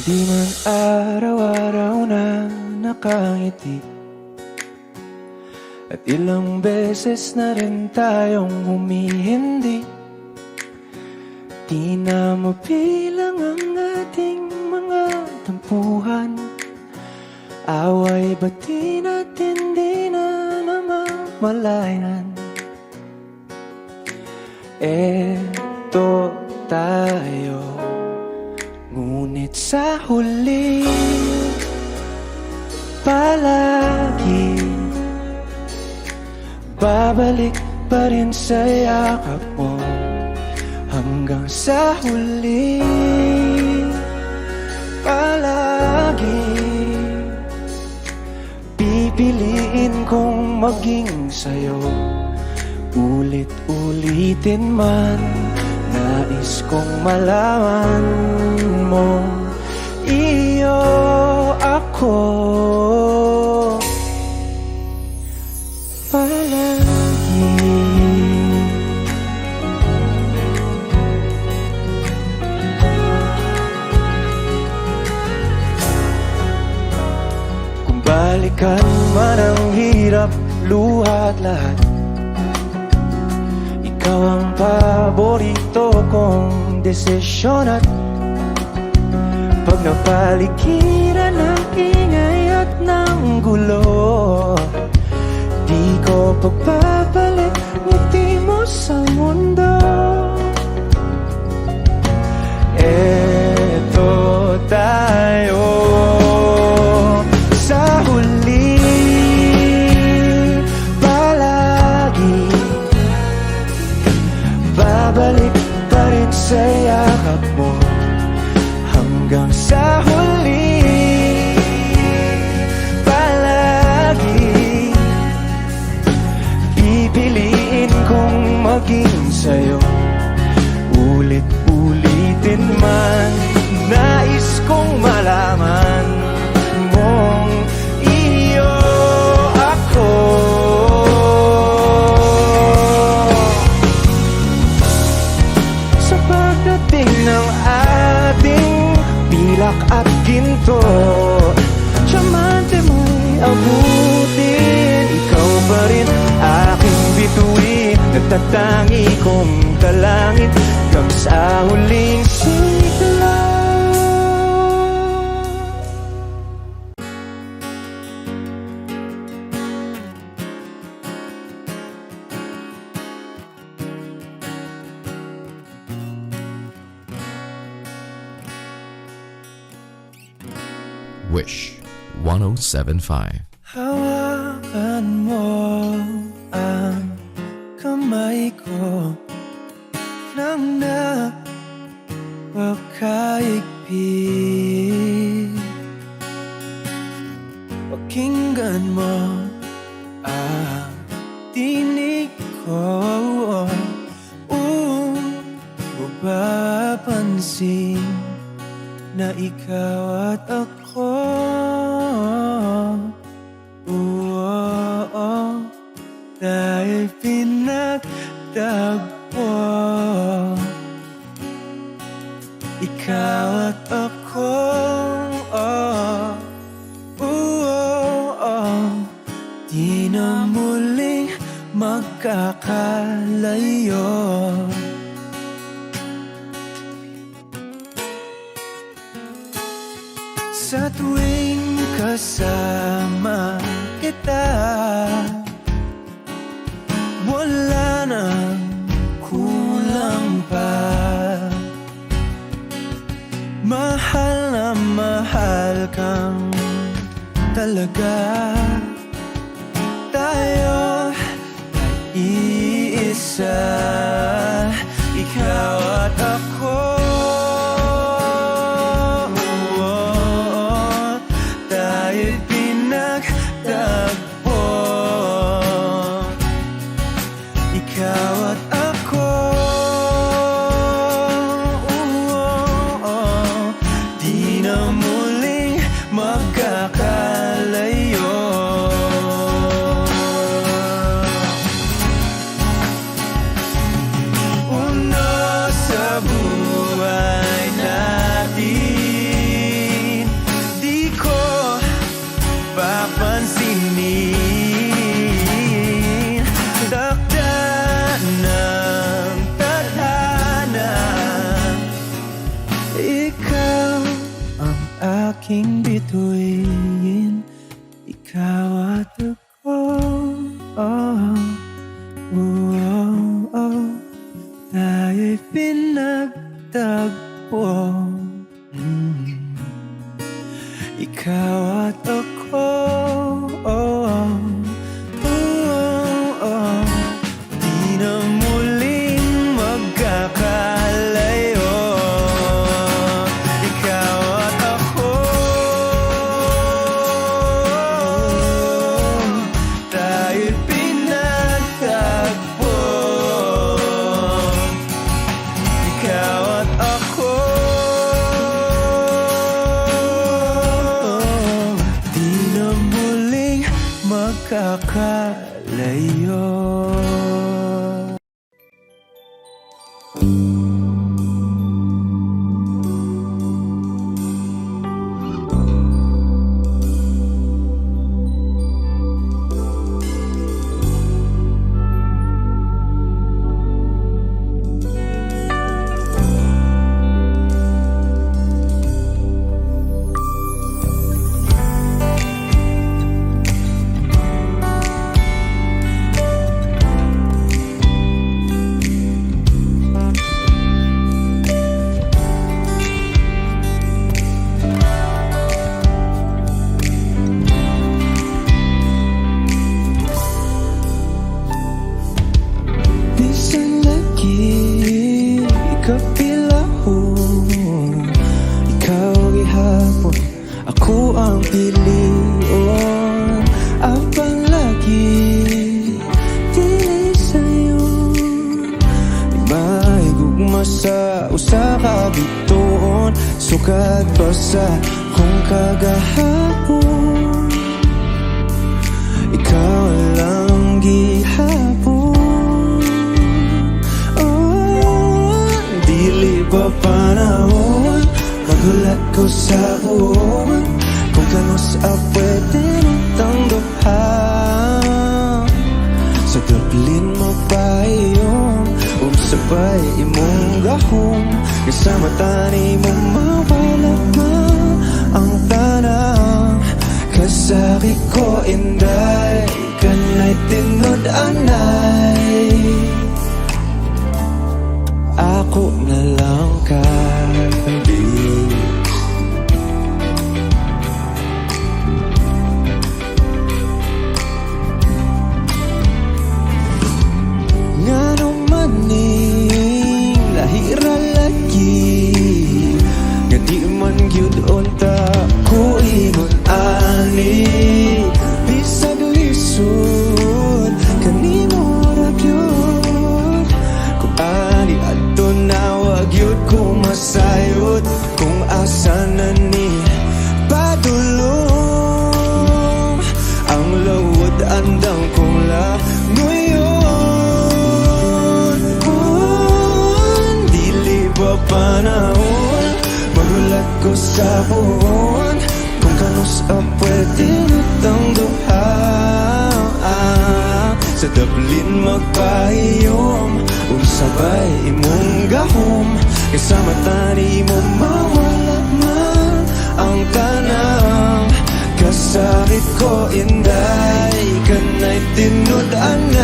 Di man araw-araw na nakangiti, at ilang beses na rin tayong humihindi. Di na mabilang ang ating mga tampuhan. Away bati natin di na namamalayan. Eto tayo, ngunit sa huli palagi babalik pa rin sa yakap mo. Hanggang sa huli palagi pipiliin kong maging sa'yo. Ulit-ulitin man, nais kong malaman mo, iyo ako palagi. Kung balikan man ang hirap, luha at lahat, ikaw ang paborito kong desisyon. At pag napaligiran ng ingay at ng gulo, di ko pagbabalik ngiti mo sa mundo. Eto tayo sa huli palagi, babalik pa rin sa yakap mo. Hanggang sa huli palagi pipiliin kong maging sa'yo. Ulit-ulitin man, nais kong malaman mong iyo ako. Sa pagdating ng ating pilak at ginto, diamante mo'y abutin. Ikaw pa rin aking bituin, nagtatangi kong talangin hanggang sa huling sigla. Wish 107.5. Hawakan mo ang kamay ko nang napakaigpit. Pakinggan mo ang tinig ko, mapapansin na ikaw at ako, dahil pinagtagpo. Ikaw at ako, di na muling magkakalayo. Sa tuwing kasama kita, wala nang kulang pa. Mahal na mahal kang talaga. Tayo ay iisa, ikaw at ako. Tayo'y pinagtagpo, ikaw at ako. Di na muling magkakalayo. aking bituin, ikaw at ako. Tayo'y pinagtagpo. Ikaw at ako. Di na muling magkakalayo. Ikaw at ako. Tayo'y pinagtagpo. Ikaw at ako. Di na muling magkakalayo. Bisan lagi kapilahon, ikaw gihapon, ako ang pilion. Abang lagi dili sa'yo, di maigugma sa usa ka bituon. Sukat pa sa kung kagahapon, ikaw lang gihapon. Pa panahon, magulat ko sa buwan, kung kano sa pwede nitang duhan. Sa daplin mo pa iyong sabay imong gahom, kasama tani mo mawala man ang tanang. Kasakit ko inday, kanay tinod anay. Ako na lang kabig. Ngano maning lahira lagi, nga di man gyud unta ko ingon ani. Bisag lisod kanimo ra gyud, kung ani adto nawag yun ko masayod. Kung asa na ni padulong, ang lawod andang kong langoyon. Dili ba panahon, magulat ko sa buwan, kung kanus pwede nitang duha. Sa daplin magpahiyom, sabay imong gahom, kasama tani mo mawala man ang tanang. Kasakit ko inday, kanay tinod anay.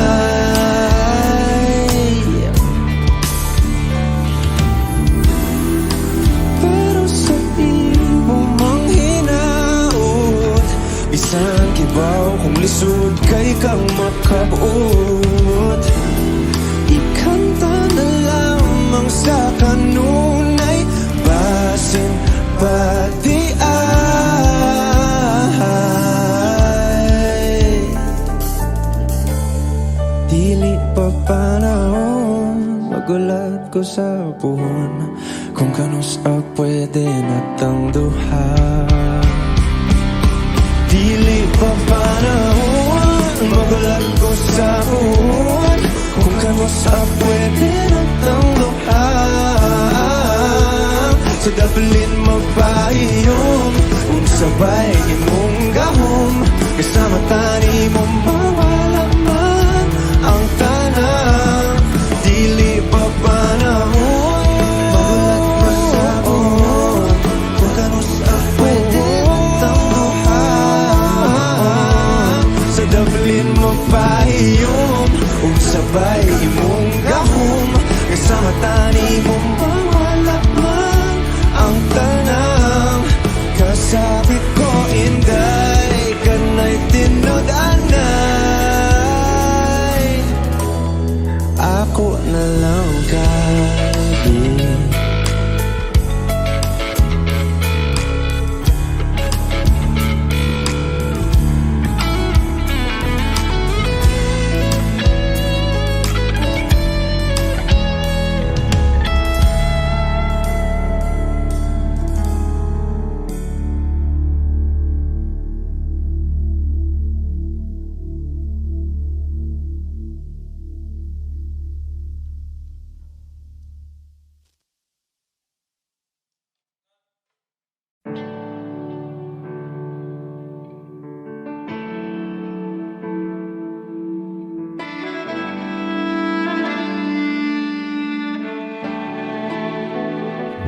Pero sa imo mang hinaot, bisan kibaw kung lisod kay kang makabuot. Ikanta na lamang sa kanunay, basin pati ay. Dili pa panahon, magulat ko sa buwan, kung kanus pwede natang duha. Dili pa panahon, magulat ko sa buwan, kung kanus pwede natang duha. Sa daplin magpahiyom, sabay imong gahom, kasama tani mo mawala man ang tanang. Dili pa panahon, magulat ko sa buwan, kung kanus pwede ako na lang gabi.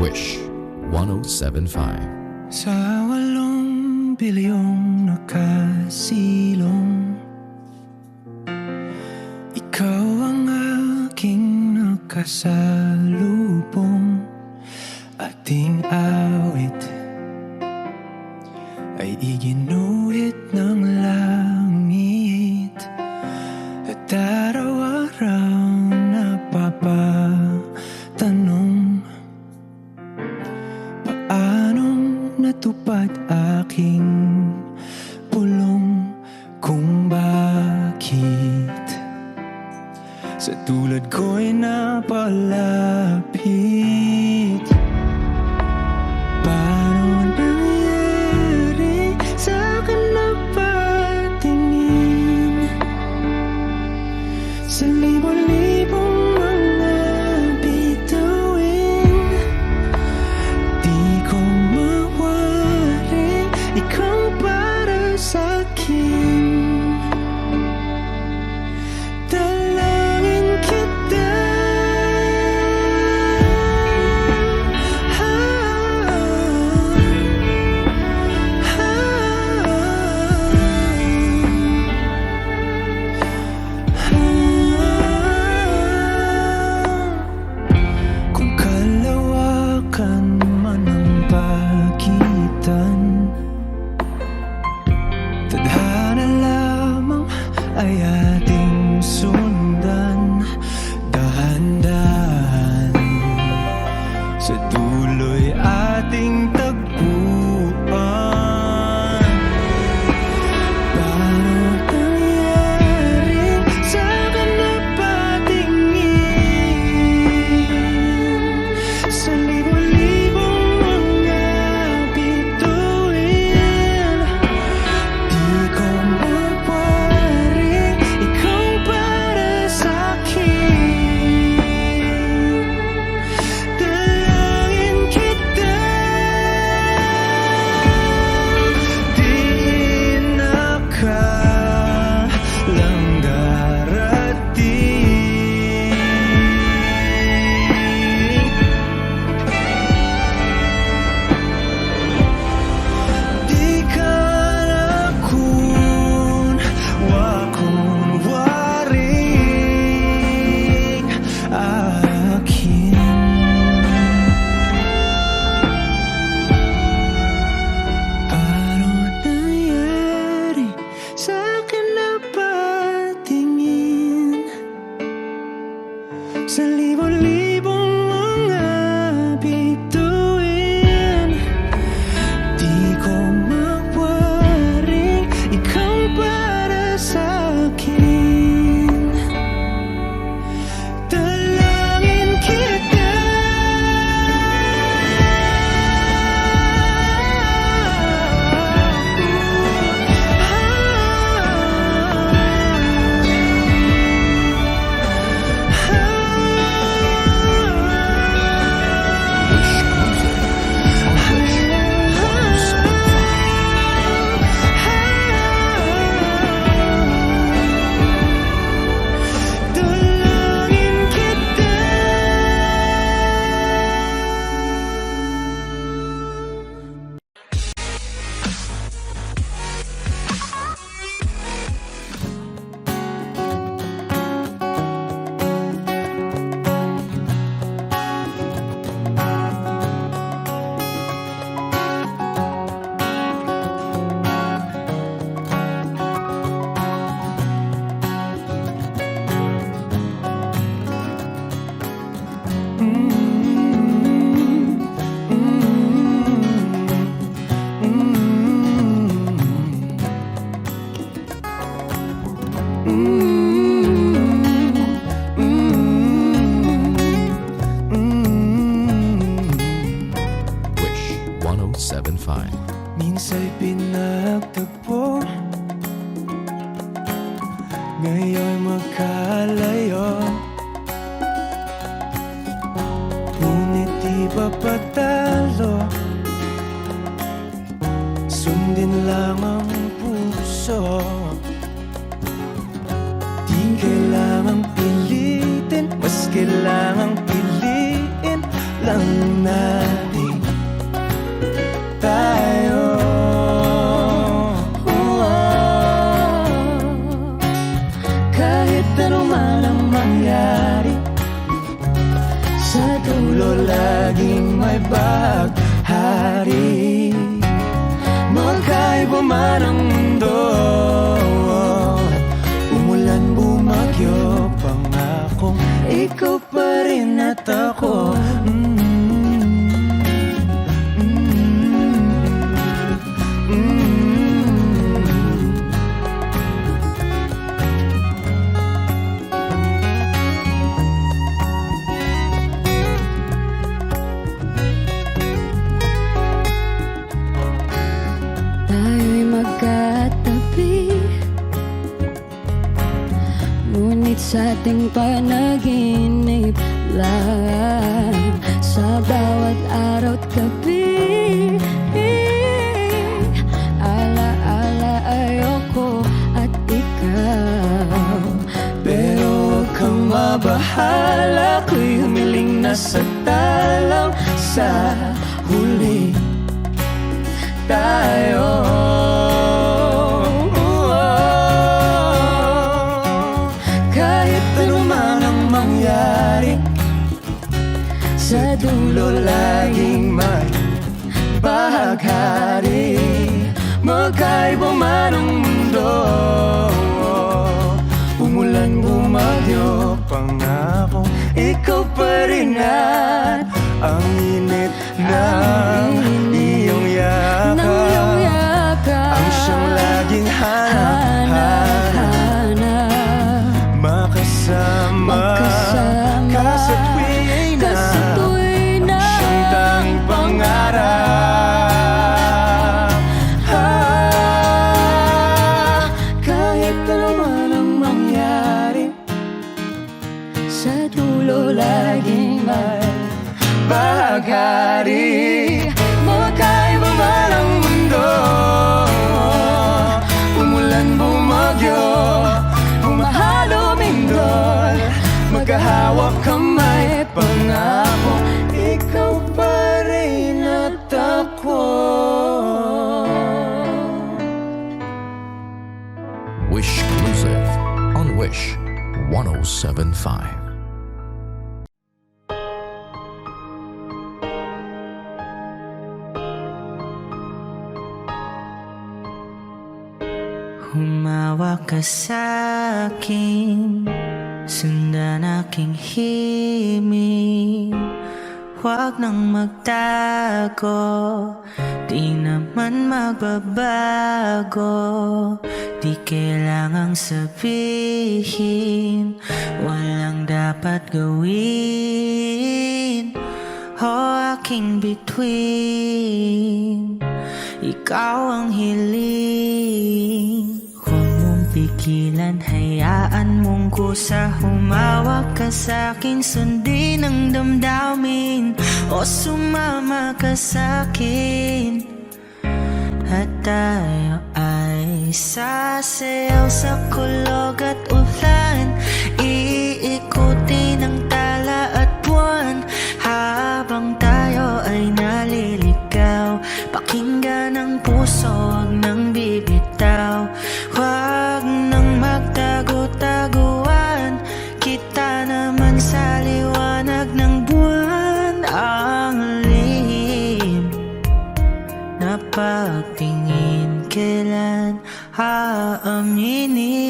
Wish 1075. Sa 8 bilyong nakasilong, ikaw ang aking nakasalubong. Ating awit ay iginuhit ng langit, at araw-araw napapatanong, paanong natupad aking pulong, kung bakit sa tulad ko'y napalapit. Paano nangyari sa'kin na patingin sa libo-libong mga bituin? Di ko mawari ikaw para sa'kin. Dalangin kita, kung kalawakan man ang pagitan, tadhana lamang ay ating sundan. Dahan-dahan sa dulo'y ating tagpuan. Paano nangyari sa'kin na patingin sa libo-libong mga bituin? Di ko mawari ikaw para sa'kin. Dalangin kita, di na lang darating. Di ka na kun wakong waring akin. Paano nangyari sa'kin na patingin sa libo-libong mga bituin? Di ko mawari ikaw para sa'kin. Dalangin kita, lalayo. Ngunit di ba patalo? Sundin lang ang puso. Di kailangang pilitin, mas kailangang piliin lang natin tayo. Kahit ano man ang mangyari, sa dulo laging may baghari. Magkaiba man ang mundo, umulan, bumagyo, pangakong ikaw pa rin at ako. Tayo'y magkatabi, ngunit sa ating panaginip lang, sa bawat araw't gabi. Ala-ala ayoko at ikaw, Pero huwag kang mabahala, ko'y humiling na sa talang sa huli tayo. Kahit ano man ang mangyari, sa dulo laging may baghari. Magkaiba man ang mundo, umulan, bumagyo, pangako ikaw pa rin at ang init ng iyong yakap, ang siyang laging hanap-hanap, makasama ka sa tuwing na ang siyang tanging pangarap. Kahit ano man ang mangyari, sa dulo laging may baghari. Magkaiba man ang mundo, umulan, bumagyo, bumahalo, mindol, magkahawak kamay, pangako ikaw pa rin at ako. Wish Exclusive on Wish 1075. Humawak ka sa'kin, sundan aking himig. Huwag nang magtago, di naman magbabago. Di kailangang sabihin, walang dapat gawin. O aking bituin, ikaw ang hiling. Huwag mong pigilan, hayaan mong kusa. Humawak ka sa'kin, sundin ang damdamin, o sumama ka sa'kin. At tayo ay sasayaw sa kulog at ulan, iikutin ang tala at buwan, habang tayo ay naliligaw. Pakinggan ang puso, huwag nang bibitaw. Huwag nang magtago-taguan, kita naman sa liwanag ng buwan. Ang lihim na pagtingin, kailan aaminin?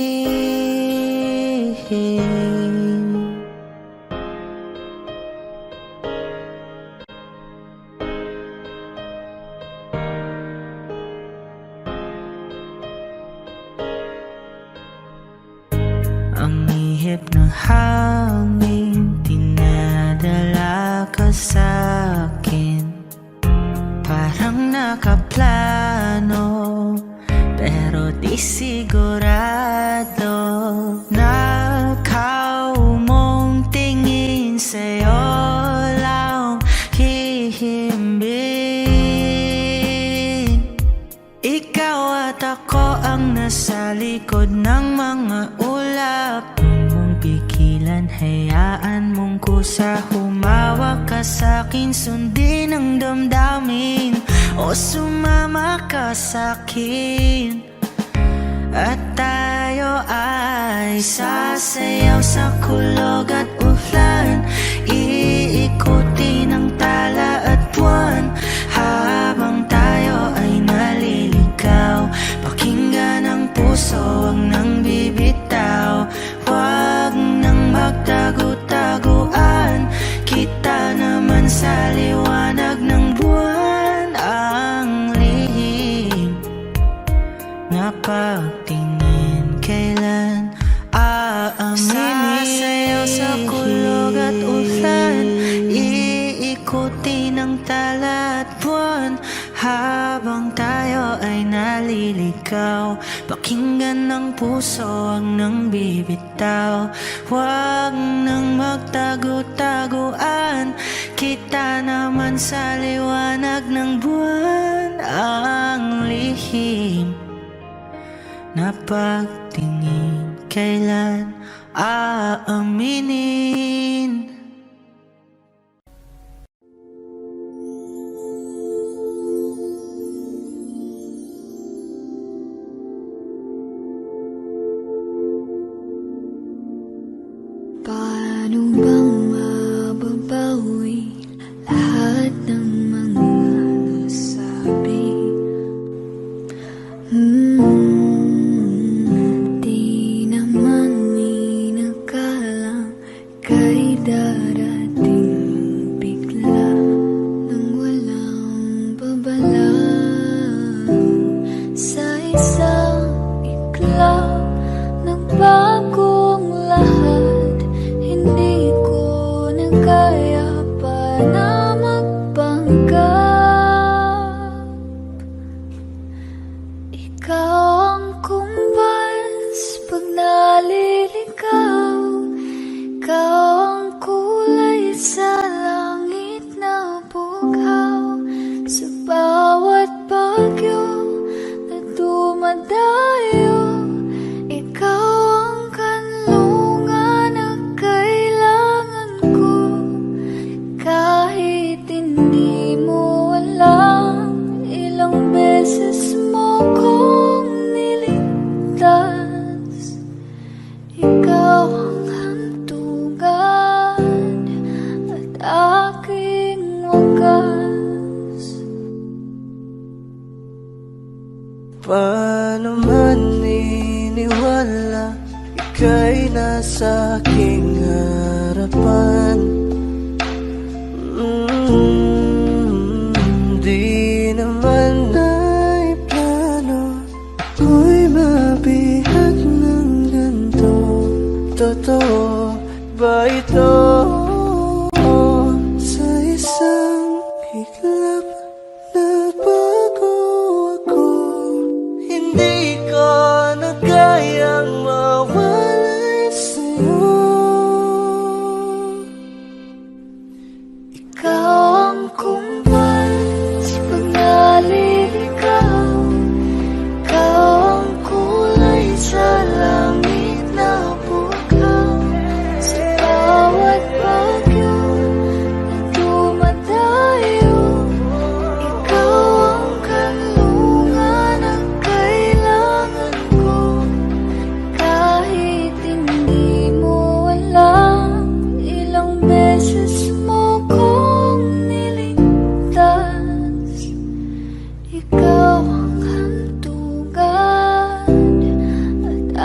Ang ihip ng hangin, dinadala ka sa'kin. Parang nakaplano, pero di sigurado. Nakaw sa'yo lang hihimbing. Ikaw at ako ang nasa likod ng mga ulap. Huwag mong pigilan, hayaan mong kusa. Humawak ka sa'kin, sundin ang damdamin, o sumama ka sa'kin. At tayo ay sasayaw sa kulog at ulan, iikuti ng tala at buwan. Habang tayo ay naliligaw, pakinggan ang puso, huwag nang bibitaw. Huwag nang magtago-taguan, kita naman sa liwanag ng buwan. Ang lihim na pagtingin, kailan aaminin? Sasayaw sa kulog at ulan, iikuti ng tala at buwan. Habang tayo ay naliligaw, pakinggan ng puso, huwag nang bibitaw. Huwag nang magtago-taguan, kita naman sa liwanag ng buwan. Ang lihim na pagtingin, kailan aaminin? Paano bang mababawi lahat ng mga nasabi? Di naman inakalang kay darating bigla nang walang babala. Sa isang iglap, nagbagong lahat. Hindi ko na kaya pa na magpanggap. Ikaw ang kumbas pag naliligaw. Ikaw ang kulay sa langit na bughaw. Sa bawat bagyo na dumadayo, ikaw ang kanlungan na kailangan ko. Kahit hindi mo alam, ilang beses mo kong niligtas. Ikaw ang hantungan at aking wagas. Paano man iniwala, ika'y nasa aking harapan. Di naman naiplano, ako'y mabihag ng ganito. Totoo ba ito? Sa isang iglap, nabago ako. Hindi ko na kayang mawalay sa'yo. Ikaw ang kumbas pag naliligaw. Ikaw ang kulay sa langit na bughaw. Sa bawat bagyo na dumadayo, ikaw ang kanlungan na kailangan ko. Kahit hindi mo alam, ilang beses mo kong niligtas. Ikaw ang hantungan at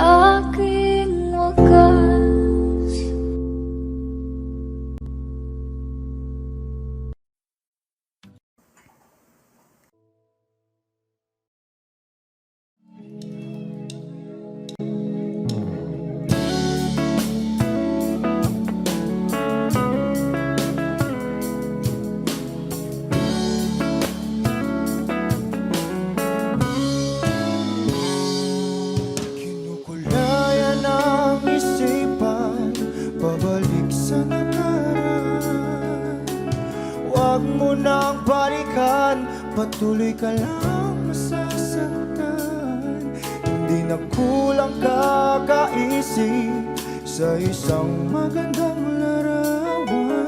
aking wagas. Kinukulayan ang isipan, pabalik sa nakaraan. Huwag mo nang balikan, patuloy ka lang masasaktan. Hindi na kulang kakaisip sa isang magandang larawan.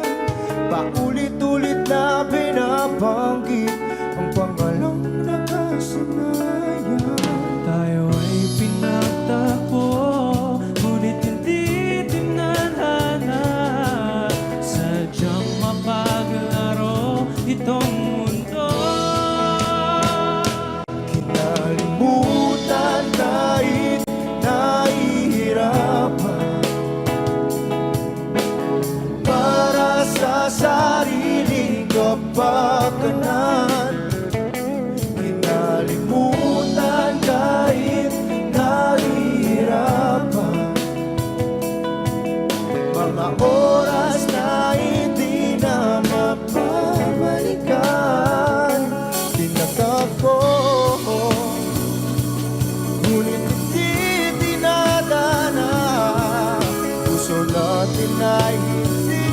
Paulit-ulit na binabanggit ang pangalang nakasanayan. Tayo ay pinagtagpo, ngunit hindi tinadhana. Sadyang mapaglaro itong mundo. Kinalimutan kahit nahihirapan, para sa sariling kapakanan. Kinalimutan kahit nahihirapan, mga oras na hindi na mapabalikan. Tinatako, ngunit hindi dinadana. Puso natin ay hindi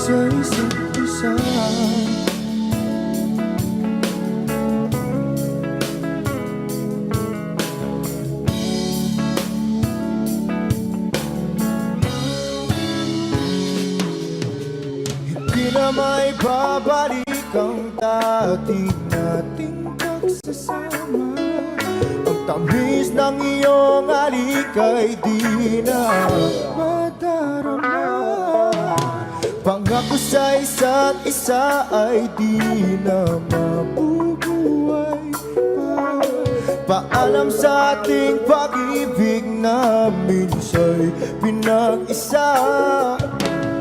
sa isa't isa. Hindi na may babalik ang dati nating pagsasama. Ang tamis ng iyong halik ay di na madarama. Pangako sa isa't isa ay di na mabubuhay pa. Paalam sa ating pag-ibig na minsa'y pinag-isa.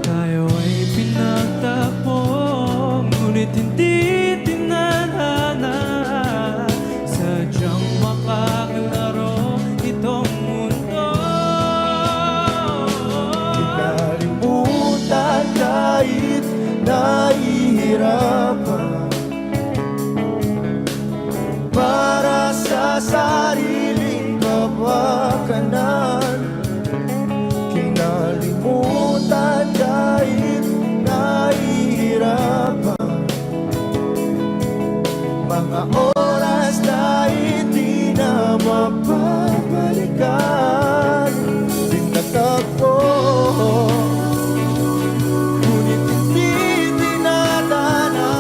Tayo ay pinagtagpo, ngunit hindi tinadhana. Sadyang makaglaro itong mundo. Kinalimutan kahit nahihirapan, para sa sariling kapakanan. Kinalimutan kahit nahihirapan, mga oras na hindi na mapabalikan. Tinatagpo, ngunit hindi dinadana.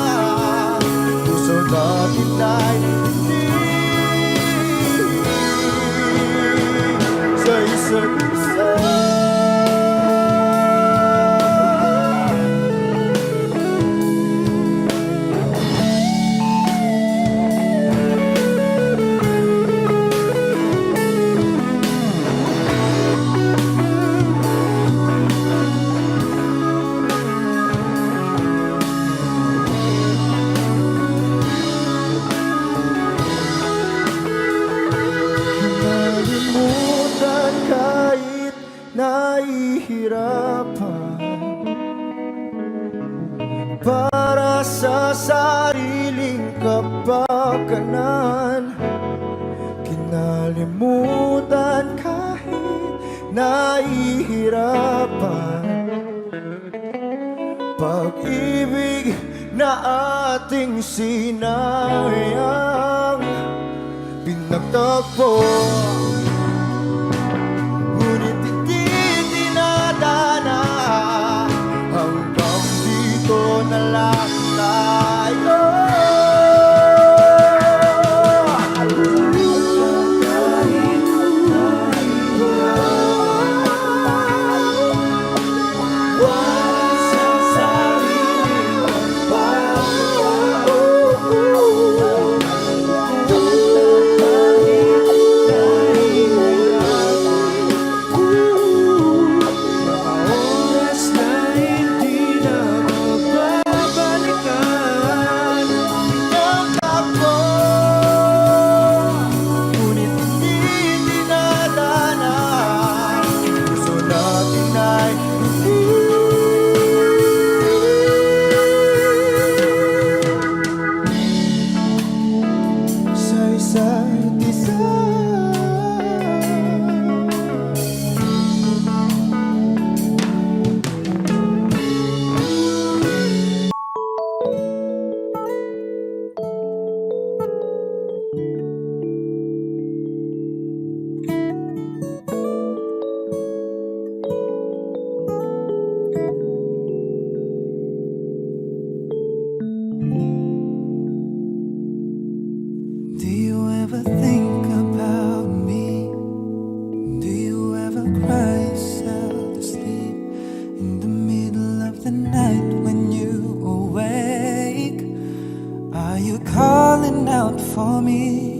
Puso natin ay hindi sa isa't isa. Kinalimutan kahit nahihirapan, para sa sariling kapakanan. Kinalimutan kahit nahihirapan, pag-ibig na ating sinayang. Pinagtagpo, ngunit hindi dinadana. Hanggang dito na lang tayo. cry yourself to sleep in the middle of the night when you awake? Are you calling out for me?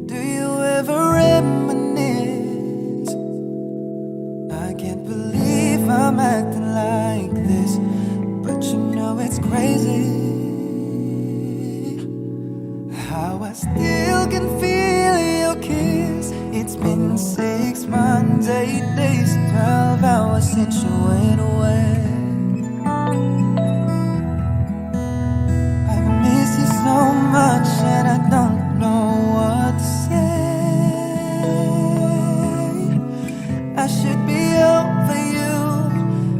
Do you ever reminisce? I can't believe I'm acting like this, but you know it's crazy how I still can feel your kiss. It's been 6 months, 8 days, 12 hours since you went away. I miss you so much and I don't know what to say. I should be over you,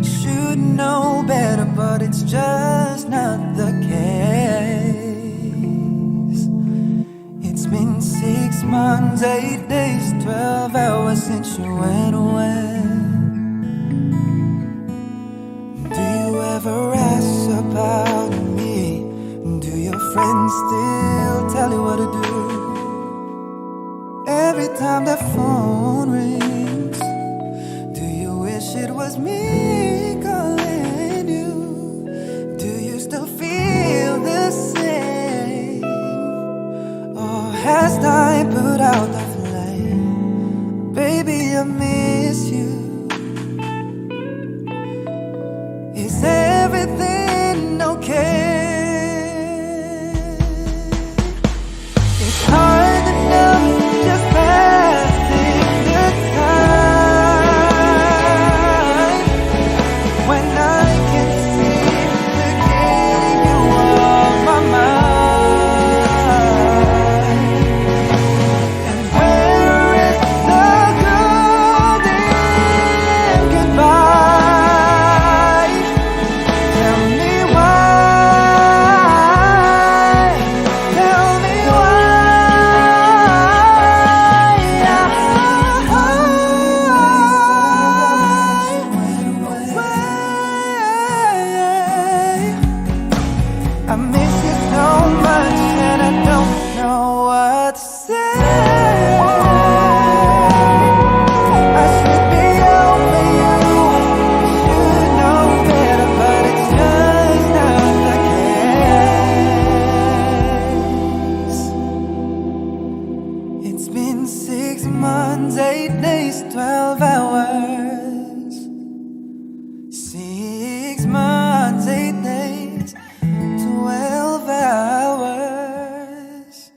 should know better, but it's just not the case. It's been 6 months, 8 days, 12 hours since you went away. Do you ever ask about me? Do your friends still tell you what to do? Every time the phone rings, do you wish it was me calling you? Do you still feel the same? Or has time put out the flame? Baby, I miss you. Is everything okay? It's hard enough just passing the time when I can seem to get you off my mind. And where is the golden goodbye? Tell me why. Tell me why. I miss you so much and I don't know what to say. I should be over you, should know better, but it's just not the case. It's been 6 months, 8 days, 12 hours. 6 months, 8 days, 12 hours.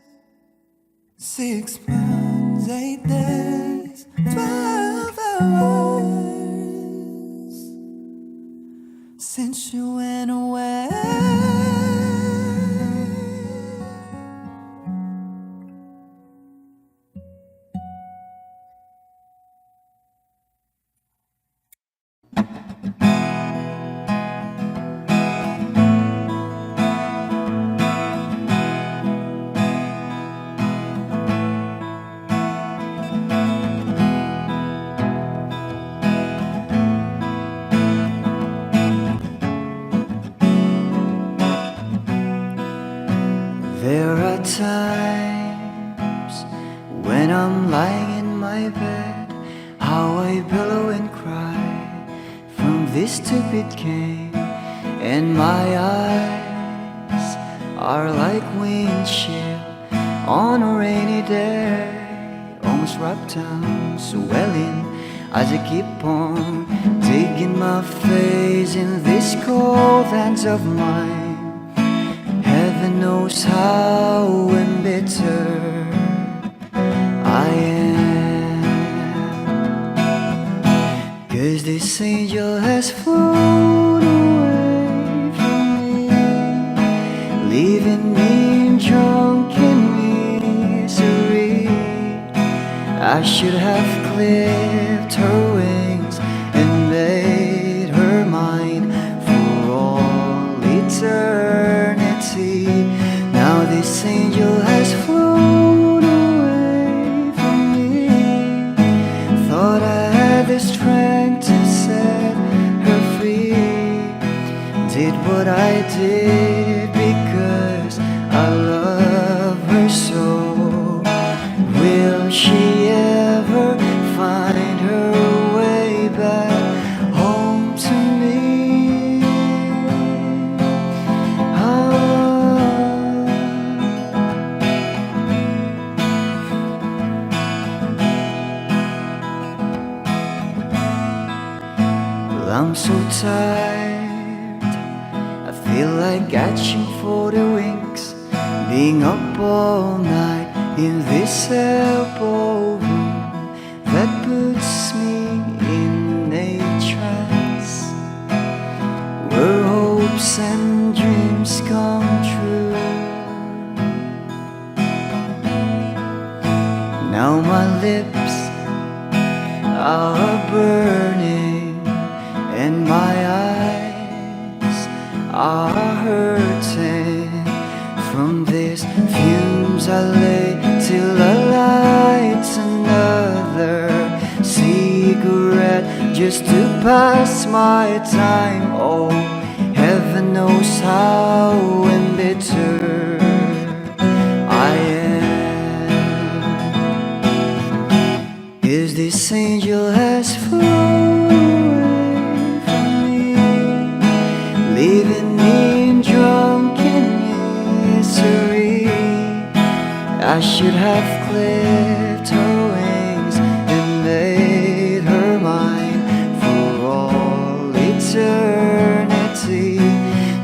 6 months, 8 days, 12 hours since you went away. There are times when I'm lying in my bed, how I billow and cry from this stupid game, and my eyes are like windshield on a rainy day, almost rubbed down, swelling as I keep on digging my face in these cold hands of mine. Heaven knows how embittered I am, 'cause this angel has flown away from me, leaving me in drunken misery. I should have clipped her wings and made her mine for all eternity. Now this angel has flown away from me. Thought I had the strength to set her free. Did what I did because I love her so. Will she ever find her I'm so tired, I feel like catching for the wings, being up all night in this elbow room that puts me in a trance, where hopes and dreams come true. Now my lips are burning and my eyes are hurting from these fumes. I lay till I light another cigarette just to pass my time. Oh, heaven knows how embittered I am. Is this angel has flown away from me, leaving me in drunken misery? I should have clipped her wings and made her mine for all eternity.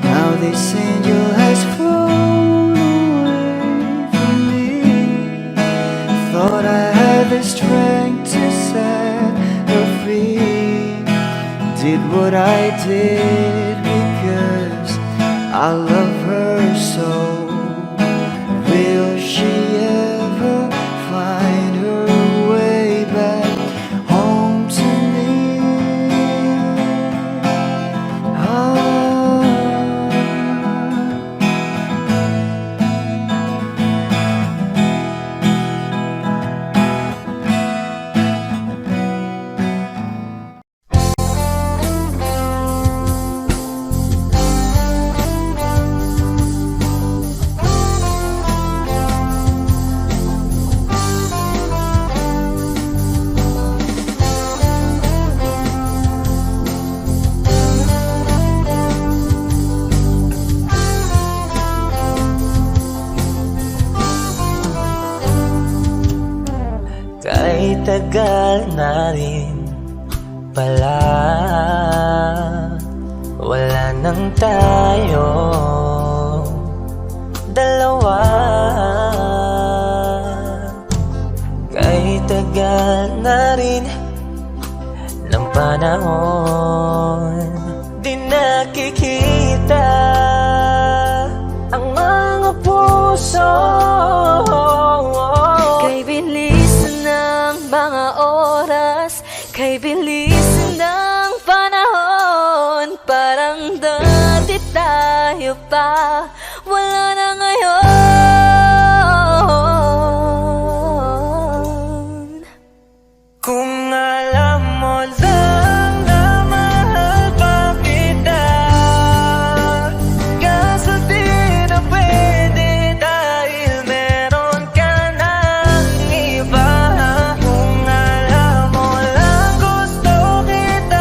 Now this angel has flown away from me. Thought I had the strength to set her free. Did what I did because I love her so. Will she ever find her way back home to me? Kahit tagal na rin pala, wala nang tayo dalawa. Kahit tagal na rin ng panahon, di nakikita ang mga puso. Kay bilis ng mga oras, kay bilis ng panahon, parang dati tayo pa, wala na ngayon. Kung alam mo lang na mahal pa kita, kaso di na pwede dahil meron ka ng iba. Kung alam mo lang gusto kita,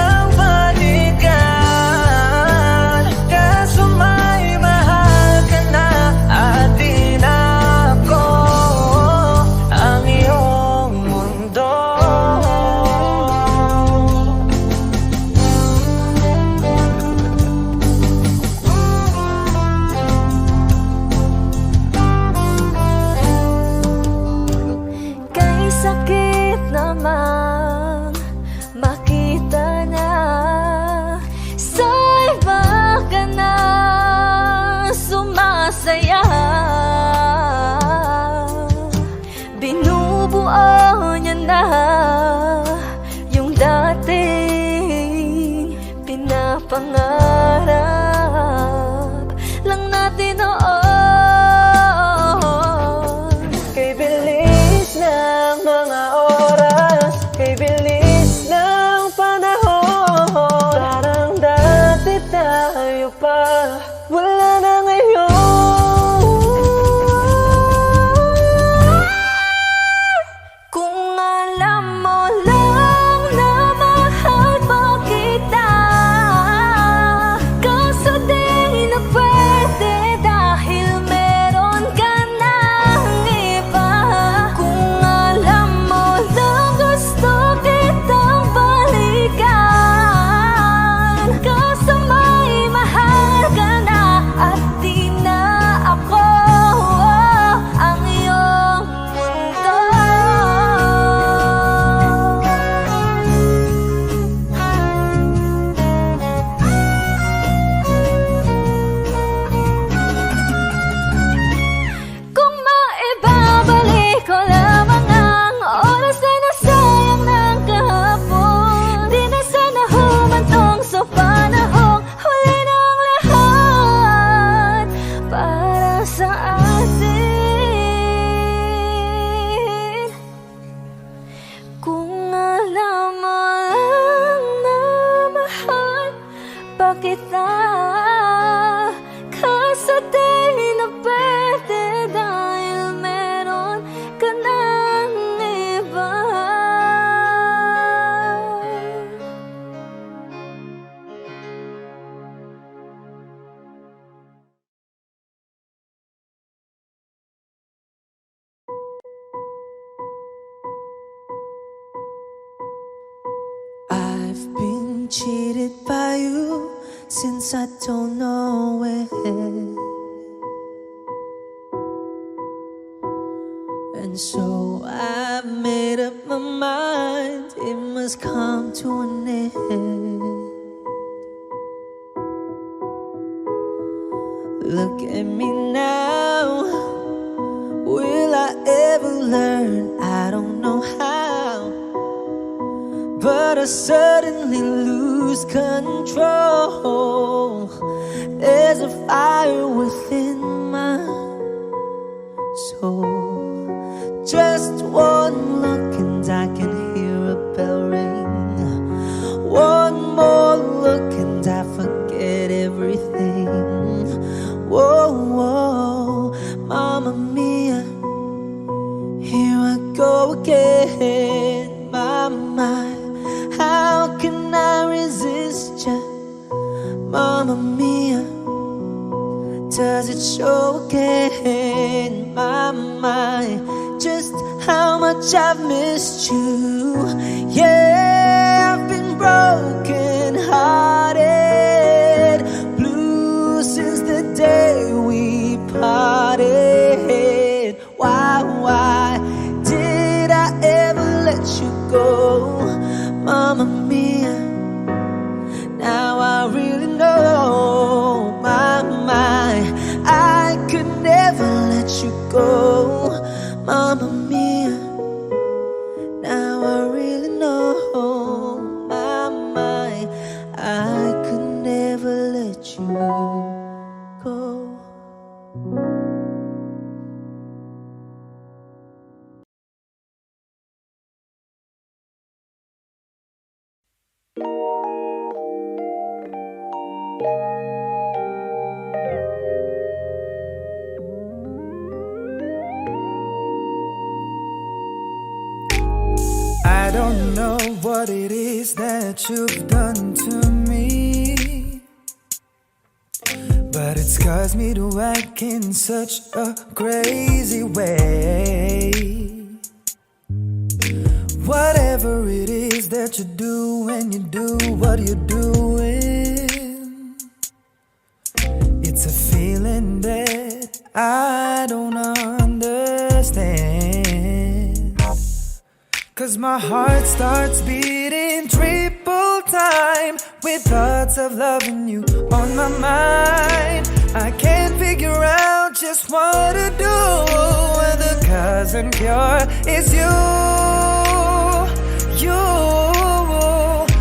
kita. Kaso di na pwede dahil meron ka ng iba. I've been cheated by you since I don't know when. And so I made up my mind, it must come to an end. Look at me now, will I ever learn? I don't know how, but I suddenly lose control. There's a fire within my soul. Just one look and I can hear a bell ring. One more look and I forget everything. Whoa, whoa, Mamma Mia, here I go again. My, how can I resist ya? Mamma Mia, does it show again? My, just how much I've missed you. Yeah, I've been broken hearted, blue since the day we parted. Why did I ever let you go? Mamma Mia, now I really know. My, I could never let you go. Mamma Mia, now I really know. My, I could never let you go. I don't know what it is that you've done to me, but it's caused me to act in such a crazy way. Whatever it is that you do when you do what you're doing, it's a feeling that I don't understand. 'Cause my heart starts beating triple time with thoughts of loving you on my mind. I can't figure out just what to do when the cause and cure is you.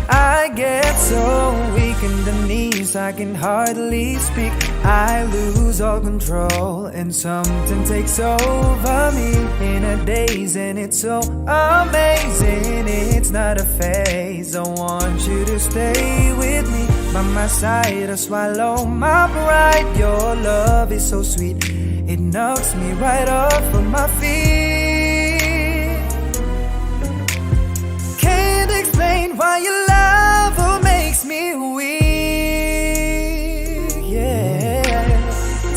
I get so weak in the knees, I can hardly speak. I lose all control and something takes over me in a daze, and it's so amazing. It's not a phase. I want you to stay with me by my side. I swallow my pride. Your love is so sweet, it knocks me right off of my feet. Can't explain why your love makes me weak. Yeah,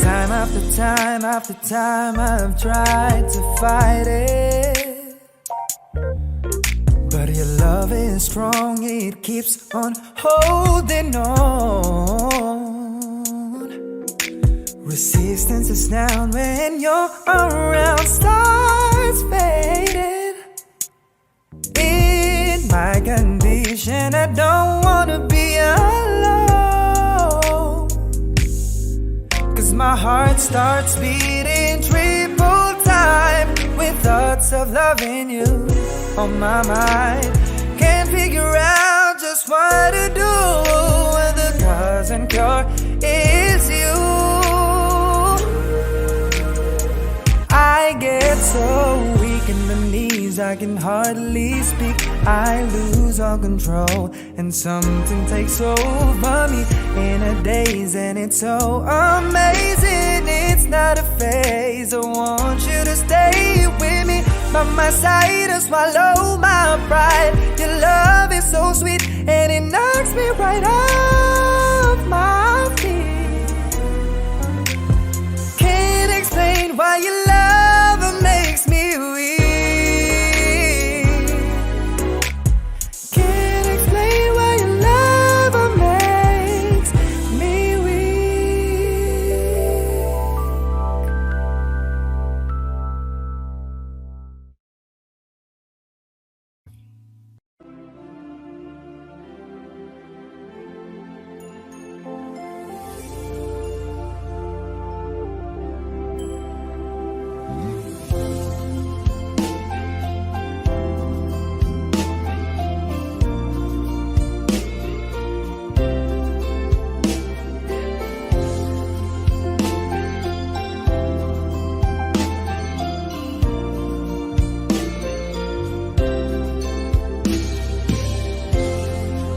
time after time after time I've tried to fight it, but your love is strong, it keeps on holding on. Resistance is down when you're around, starts fading. In my condition, I don't wanna be alone, 'cause my heart starts beating triple time with thoughts of loving you on my mind. Can't figure out just what to do when the cause and cure is you. I get so weak in the knees, I can hardly speak. I lose all control, and something takes over me in a daze, and it's so amazing. It's not a phase. I want you to stay with me by my side and swallow my pride. Your love is so sweet, and it knocks me right off my feet. Can't explain why your love makes me weak. Can't explain why your love makes me weak.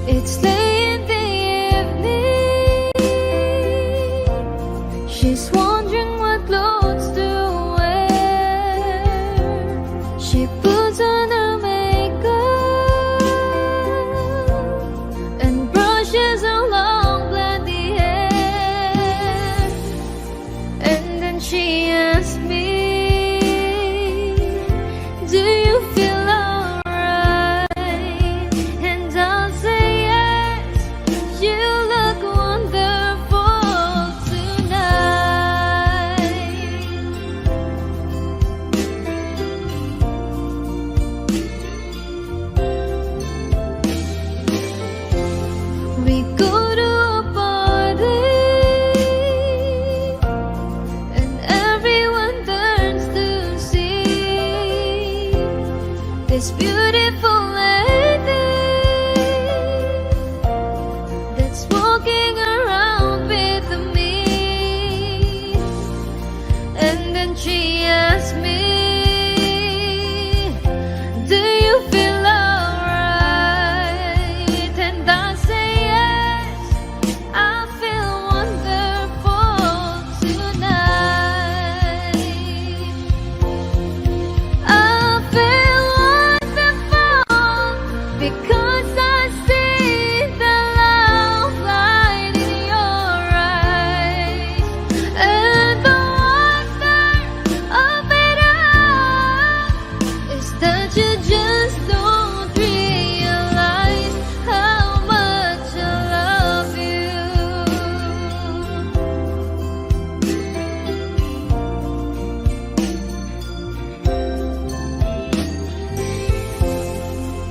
It's late in the evening. She's wondering what clothes to wear. She puts on her makeup and brushes her long blondy hair. And then she asks me, do you feel alright? And I'll say, you look wonderful tonight. We go to a party and everyone turns to see this beautiful lady that's walking around with me. And then she asked me, do you feel alright? And I say yes, I feel wonderful tonight. I feel wonderful because I see the love light in your eyes. And the wonder of it all is that you just don't realize how much I love you.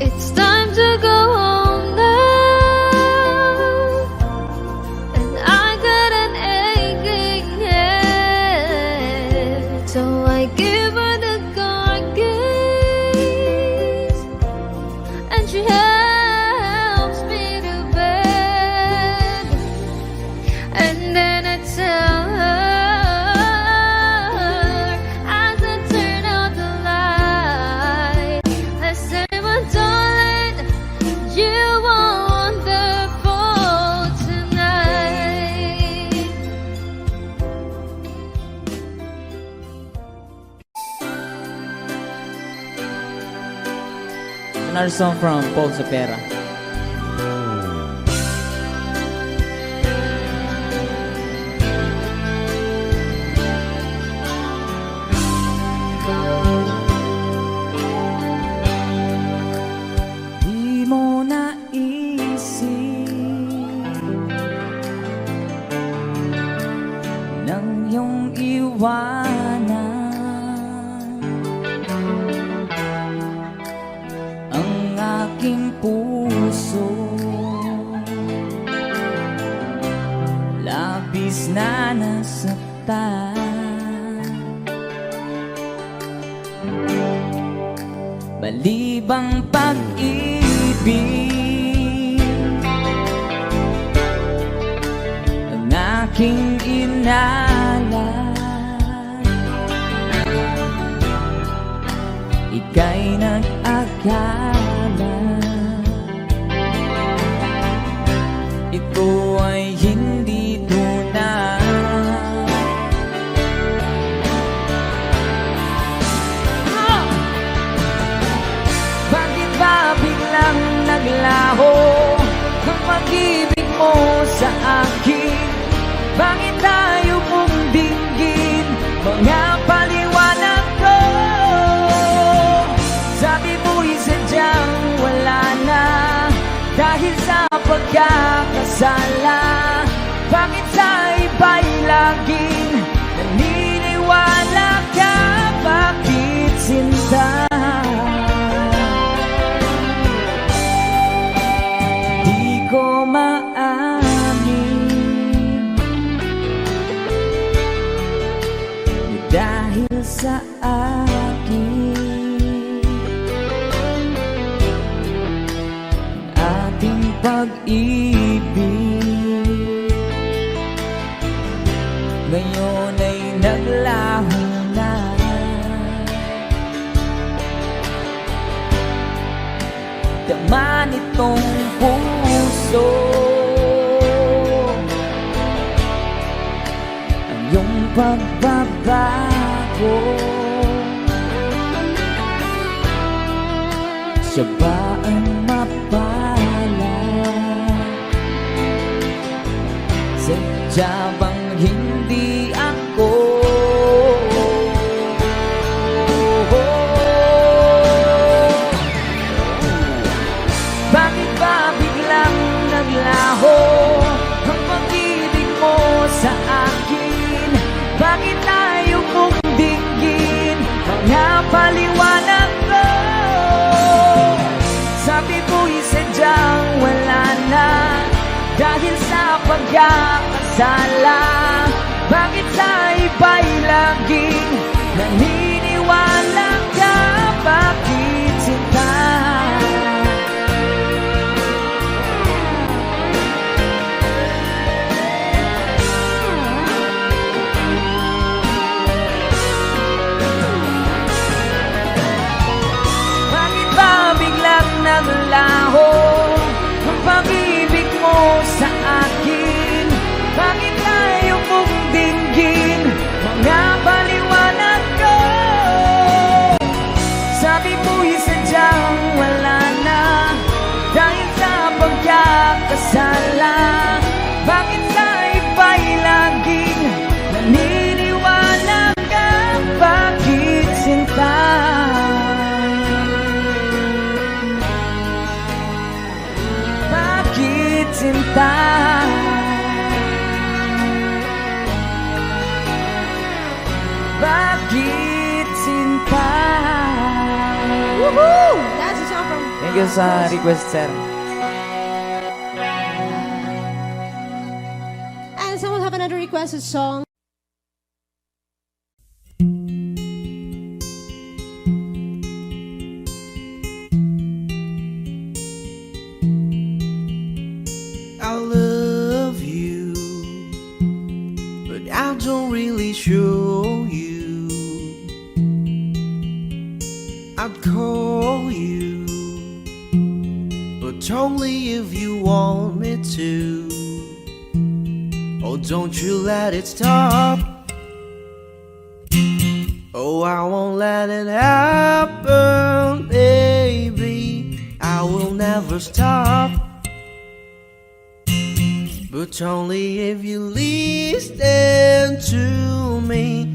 It's time to go home now, and I got an aching head. So I give her the car keys, and she helps me to bed. And then I tell her, as I turn out the light, I say, my darling, you are wonderful tonight. Another song from Paul Zapera. Di mo naisip nang iyong iwanan ang aking puso, labis na nasaktan. Malibang pag-ibig ang aking inalay, ika'y nag-akala ito ay hindi tunay. Bakit ba biglang naglaho ang pag-ibig mo sa akin? Bakit tayo mong dinggin mga paliwanag ko? Sabi mo'y sadyang wala na dahil sa pagkakasala. Bakit sa iba'y laging naniniwala ka? Bakit sinta? Di ko maamin dahil sa akin ating pag-ibig ngayon ay naglaho na. Dama nitong puso ang iyong pagbabago. Siya ba ang mapala? Sadya bang hindi ako? Bakit ba biglang naglaho ang pag-ibig mo sa akin? Bakit tayo mong dinggin mga paliwanag ko? Sabi mo'y sadyang wala na dahil sa pagkakasala. Bakit sa iba'y laging naniniwala ka? Bakit sinta? Bakit ba biglang naglaho ang pag-ibig mo sa akin? Bakit tayo mong dinggin mga paliwanag ko? Sabi mo'y sadyang wala na dahil sa pagkakasala. Bakit sa iba'y laging naniniwala ka? Bakit sinta? Bakit sinta? Bakit sinta? Woohoo! That's a song from... Thank you sa request, sir. And someone have another requested song. I love you, but I don't really show you. I'd call you, but only if you want me to. Oh, don't you let it stop. Oh, I won't let it happen, baby. I will never stop. But only if you listen to me.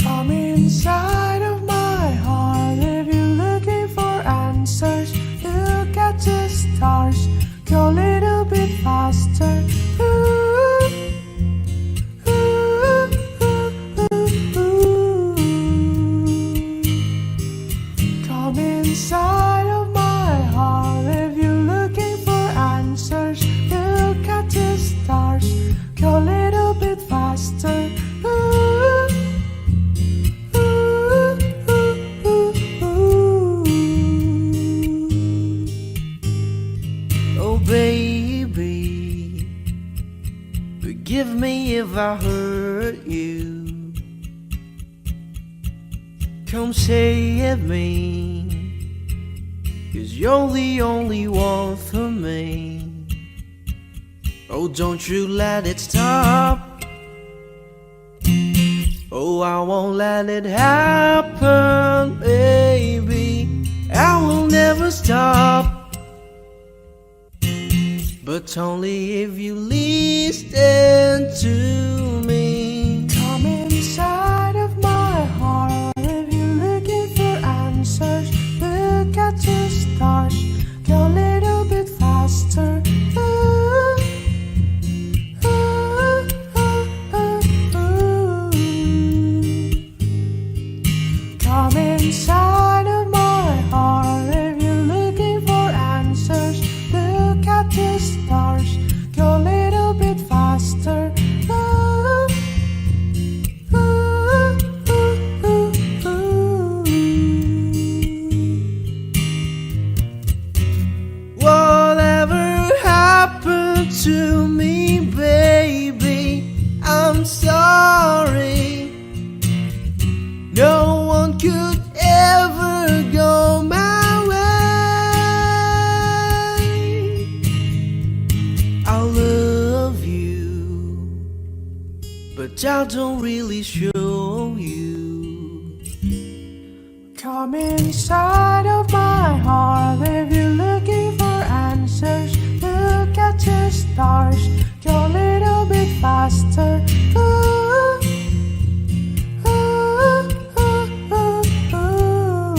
Come inside of my heart if you're looking for answers. Look at the stars, go a little bit faster. Ooh, ooh, ooh, ooh. Come inside of my heart if you're looking for answers. Look at the stars, go a little bit faster. Ooh, ooh, ooh, ooh, ooh. Oh baby, forgive me if I hurt you. Come save me. 'cause you're the only one for me. Oh, don't you let it stop. Oh, I won't let it happen, baby. I will never stop, but only if you listen to me. Come inside of my heart if you're looking for answers. Look at the stars, go a little bit faster. Ooh, ooh, ooh, ooh, ooh. Come inside of my heart if you're looking for answers. Look at the stars, go a little bit faster. Ooh, ooh, ooh, ooh, ooh. Whatever happened to me, baby, I'm sorry. No one could ever go my way. I love you, but I don't really show you. Come inside of my heart if you're looking for answers. Look at the stars, go a little bit faster. Ooh, ooh, ooh, ooh, ooh.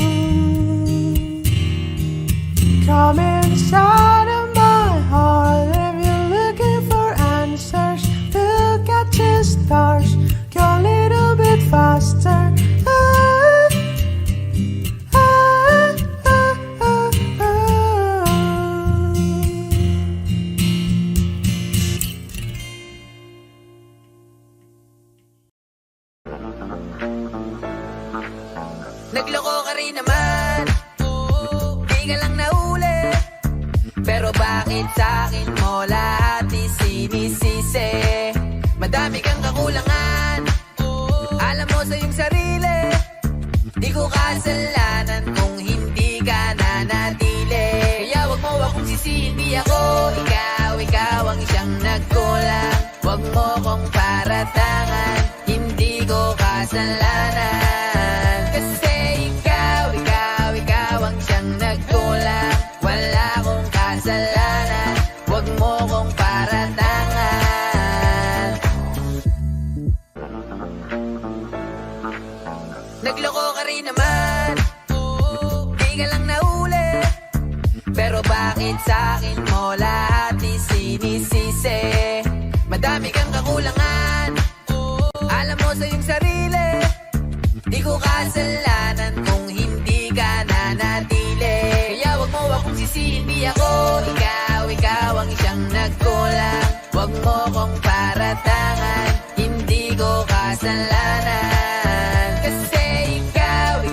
Come inside of my heart if you're looking for answers. Look at the stars, go a little bit faster. Ooh, Nagloko ka rin naman, di ka lang nahuli. Pero bakit sa'kin mo lahat isinisisi? Madami kang kakulangan, alam mo sa iyong sarili. Di ko kasalanan kung hindi ka nanatili. Kaya wag mo akong sisihin, di ako ikaw ang siyang nagkulang. Wag mo kong paratangan, hindi ko kasalanan. Kasi ikaw ang siyang nagkulang. Wala akong kasalanan, wag mo kong paratangan. Nagloko ka rin naman, di ka lang nahuli. Pero bakit sa'kin mo lahat isinisisi? Madami kang kakulangan, alam mo sa iyong sarili. Di ko kasalanan kung hindi ka nanatili. Kaya wag mo akong sisihin, di ako ikaw ang siyang nagkulang. Wag mo kong paratangan, hindi ko kasalanan. Kasi ikaw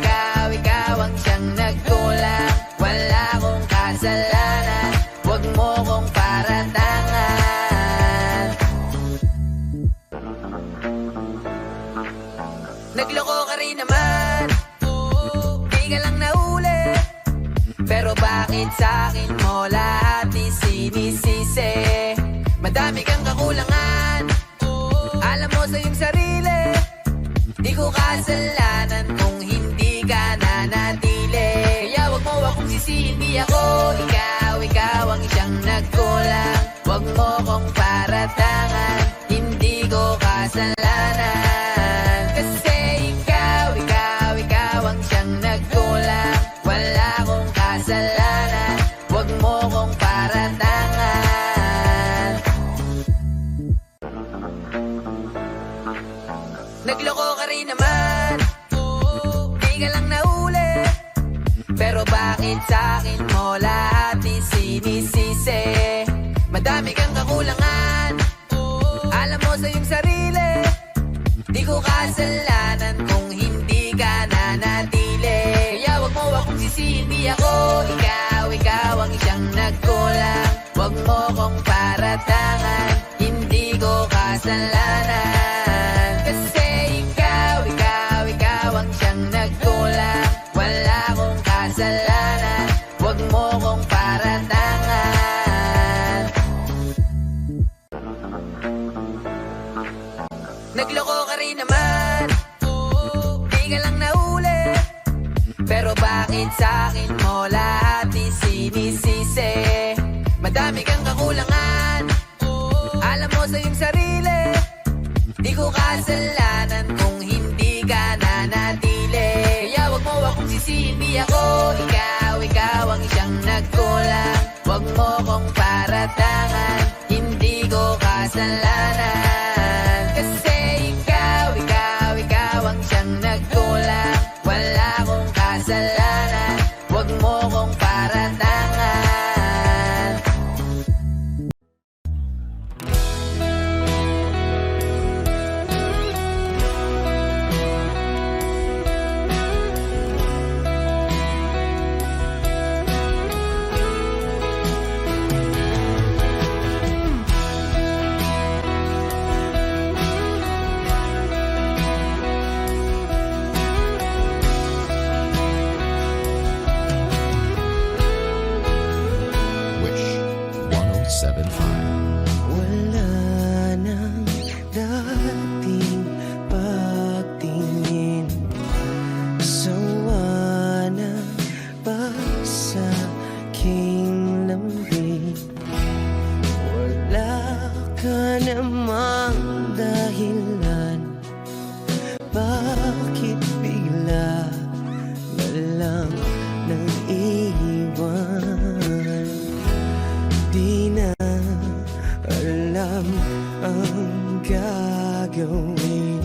ang siyang nagkulang. Wala akong kasalanan, wag mo kong paratangan. Nagloko ka rin naman, di ka lang nahuli. Pero bakit sa'kin mo lahat isinisisi? Madami kang kakulangan, alam mo sa iyong sarili. Di ko kasalanan kung hindi ka nanatili. Kaya wag mo akong sisihin, di ako ikaw ang siyang nagkulang. Wag mo kong paratangan, hindi ko kasalanan. Kasi ikaw ang siyang nagkulang. Wala akong kasalanan, wag mo kong paratangan. Nagloko ka rin naman, di ka lang nahuli. Pero bakit sa'kin mo lahat isinisisi? Madami kang kakulangan, alam mo sa iyong sarili. Di ko kasalanan kung hindi ka nanatili. Kaya wag mo akong sisihin, di ako ikaw ang siyang nagkulang. Wag mo kong paratangan, hindi ko kasalanan. Kasi ikaw ang siyang nagkulang. Wala akong kasalanan, wag mo Nagloko ka rin naman, di ka lang nahuli. Pero bakit sa'kin mo lahat isinisisi? Madami kang kakulangan, alam mo sa iyong sarili. Di ko kasalanan kung hindi ka nanatili. Kaya wag mo akong sisihin, di ako ikaw ang isang nagkulang. Wag mo kong paratangan, hindi ko kasalanan. Kasi ikaw ang siyang nagkulang. Wala akong kasalanan, wag mo kong paratangan. Wish 1075. Wala nang dating pagtingin, sawa na ba sa aking lambing? Wala ka namang dahilan, bakit bigla na lang nang iwan? Di na alam ang gagawin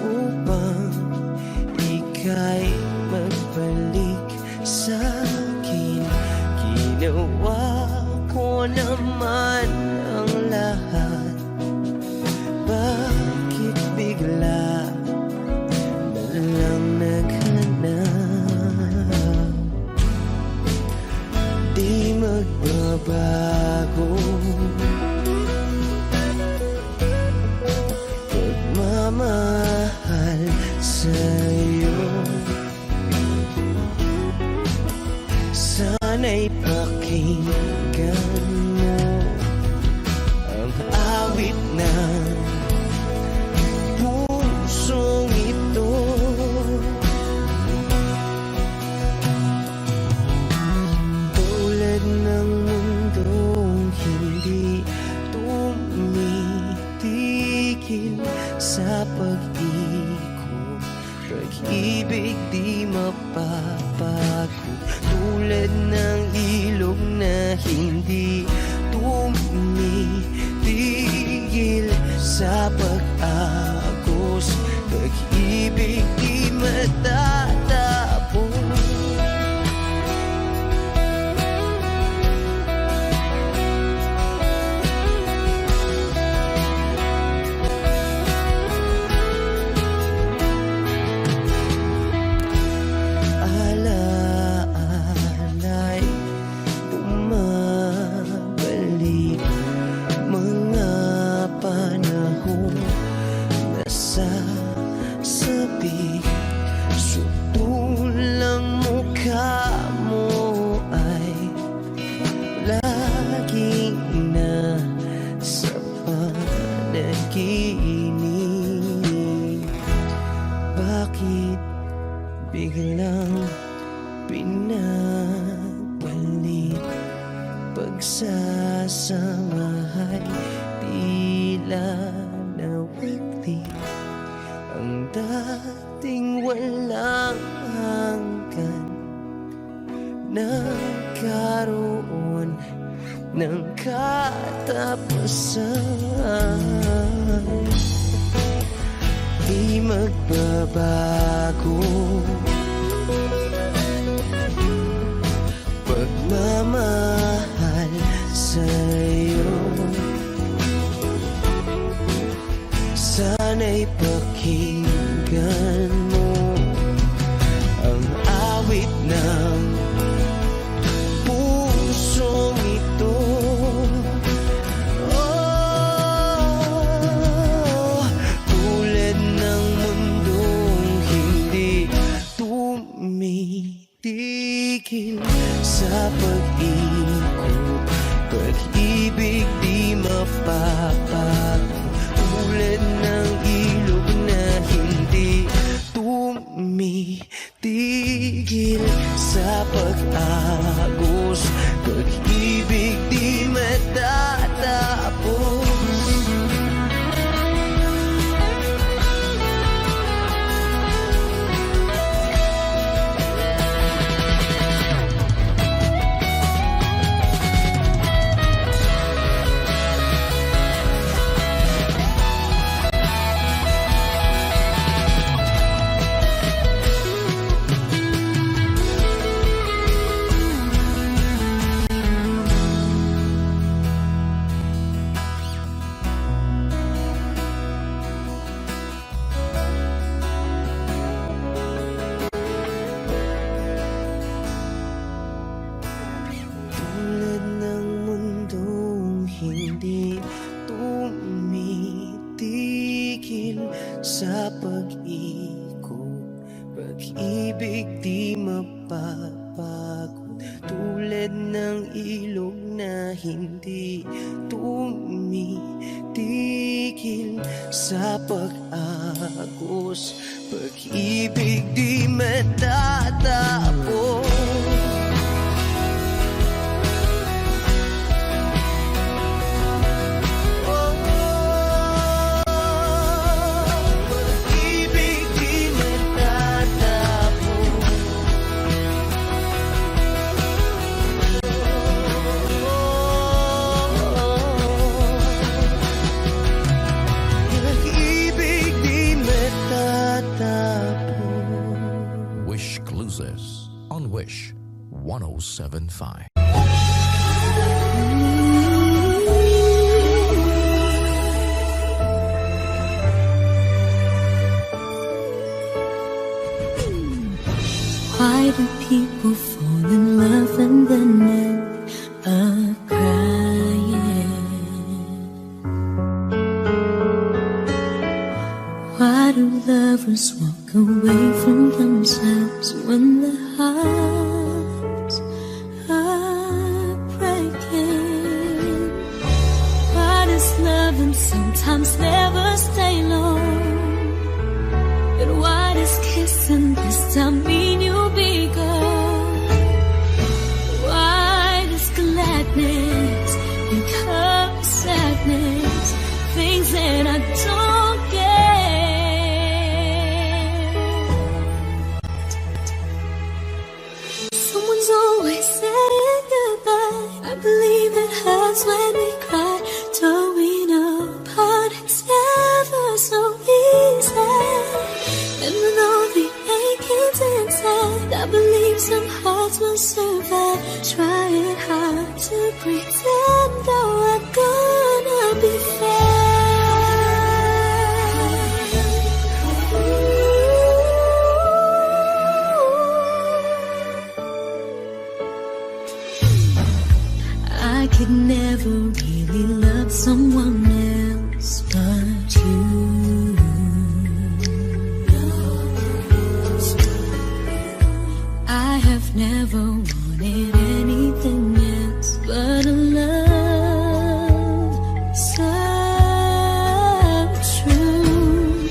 upang ika'y magbalik sa'kin. Ginawa ko naman ang lahat, bakit bigla na lang naghanap? Di magbabago pagmamahal sa'yo. Sana'y pakinggan mo ang awit ng pusong ito. Tulad ng mundong hindi tumitigil sa pag-ikot, pag-ibig di mapapago. Tulad ng ilog na hindi tumitigil sa pag-agos, pag-ibig di matatapos. Alaala'y bumabalik, mga panahon na sasabi. Sutulang mukha mo ay laging nasa panaginip. Bakit biglang pinabalik? Pagsasamahay tila nawagli, ang dating walang hanggan nagkaroon ng katapusan. Di magbabago pagmamahal sa'yo. Sana'y pakinggan mo ang awit ng pusong ito. Oh, tulad ng mundong hindi tumitigil sa pag-ikot, pag-ibig di mapapago. Tulad ng tumitigil sa pag-agos, pag-ibig di matatapos. Tulad ng mundong hindi tumitigil sa pag-ikot, pag-ibig di mapapagod. Tulad ng ilog na hindi tumitigil sa pag-agos, pag-ibig di matatapos. Wish Exclusives on Wish 1075. Why do people fall in love and then end up crying? Why do lovers walk away from themselves when their hearts are breaking? Why does loving sometimes never stay long? But why does kissing this time mean you'll be gone? Why does gladness become sadness? Things that I don't get. Someone's always saying goodbye. I believe it hurts when we cry. Towing apart, it's never so easy. And with all the achings inside, I believe some hearts will survive. Trying hard to pretend that we're gonna be fair. I could never really love someone else but you. I have never wanted anything else but a love so true.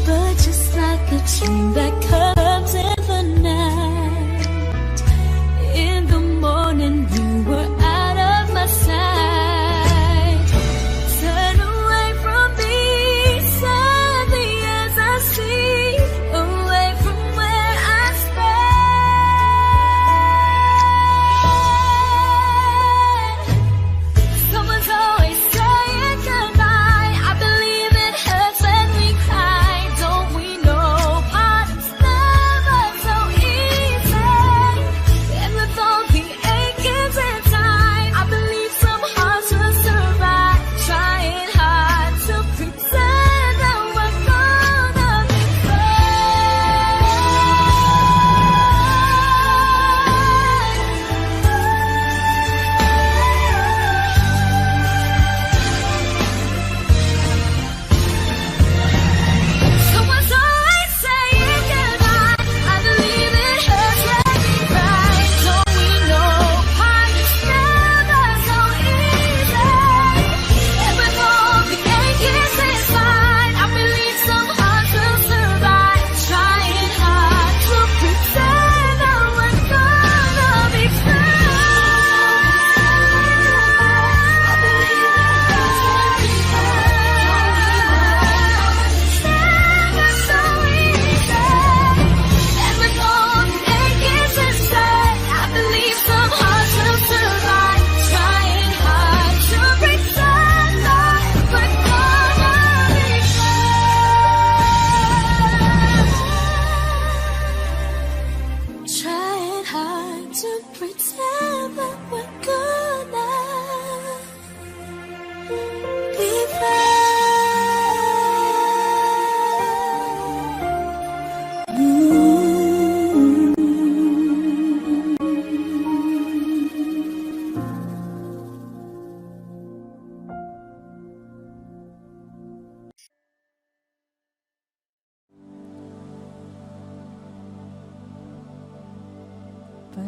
But just like a dream that comes in the night, in the morning you were out of my sight. Turn away from me, sadly as I see, away from where I stand.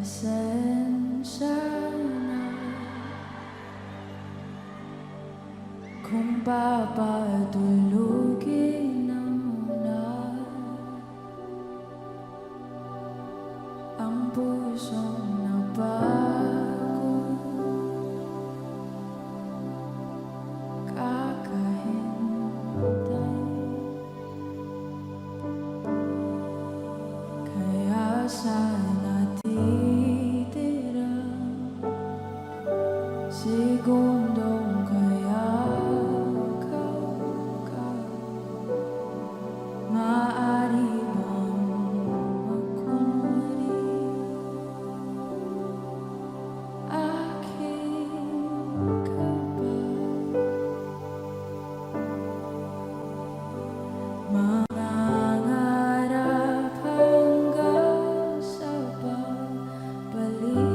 Pasensya na kung papatulugin na muna ang pusong napagod, kakahintay. Kaya sana titira segundong kayakap ka. Maaari bang magkunwari aking ka ba? Mangangarap hanggang sa pagbalik,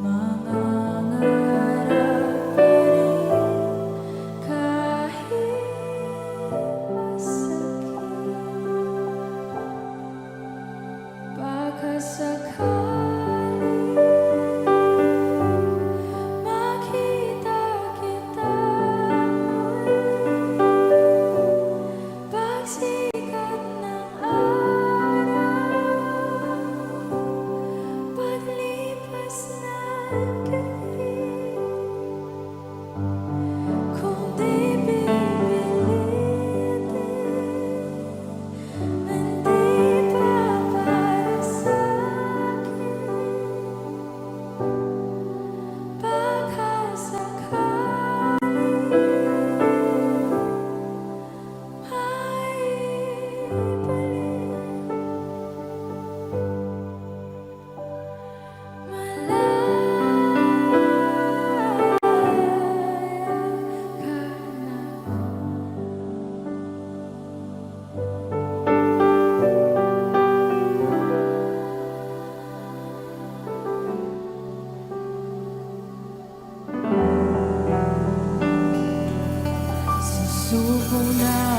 mangangarap pa rin kahit masakit. Baka sakali makita kita muli pagsikat ng araw, paglipas ng gabi. Kung di pipilitin, hindi pa para sa'kin. Baka sakali susuko na